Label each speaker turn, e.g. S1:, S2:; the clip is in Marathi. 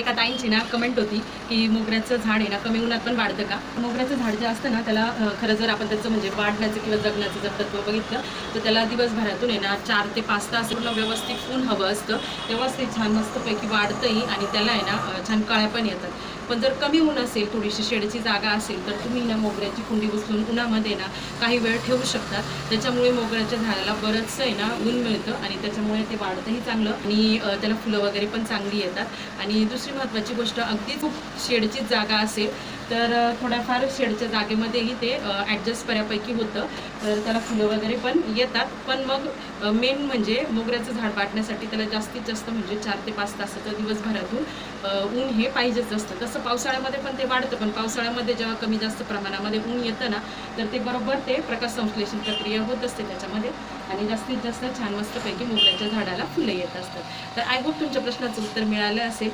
S1: एका ताईंची ना कमेंट होती की मोगऱ्याचं झाड आहे ना कमी उन्हात पण वाढतं का. मोगऱ्याचं झाड जे असतं ना त्याला खरं जर आपण त्याचं म्हणजे वाढण्याचं किंवा जगण्याचं जर तत्व बघितलं तर त्याला दिवसभरातून आहे ना 4 ते 5 तास पूर्ण व्यवस्थित ऊन हवं असतं, तेव्हाच ते छान मस्तपैकी वाढतंही आणि त्याला आहे ना छान कळ्या पण येतात. पण जर कमी ऊन असेल, थोडीशी शेडची जागा असेल तर तुम्ही ना मोगऱ्याची कुंडी उचलून उन्हामध्ये ना काही वेळ ठेवू शकतात. त्याच्यामुळे मोगऱ्याच्या झाडाला बरंचसं आहे ना ऊन मिळतं आणि त्याच्यामुळे ते वाढतंही चांगलं आणि त्याला फुलं वगैरे पण चांगली येतात. आणि दुसरी महत्त्वाची गोष्ट, अगदी खूप शेडची जागा असेल तर थोड्याफार शेडच्या जागेमध्येही ते ॲडजस्ट बऱ्यापैकी होतं, तर त्याला फुलं वगैरे पण येतात. पण मग मेन म्हणजे मोगऱ्याचं झाड वाढण्यासाठी त्याला जास्तीत जास्त म्हणजे 4 ते 5 तासाचं दिवसभरातून ऊन हे पाहिजेच असतं. तसं पावसाळ्यामध्ये पण ते वाढतं, पण पावसाळ्यामध्ये जेव्हा कमी जास्त प्रमाणामध्ये ऊन येतं ना तर ते बरोबर ते प्रकाश संश्लेषण प्रक्रिया होत असते त्याच्यामध्ये आणि जास्तीत जास्त छान मस्तपैकी मोगऱ्याच्या झाडाला फुलं येत असतात. तर आय होप तुमच्या प्रश्नाचं उत्तर मिळालं असेल.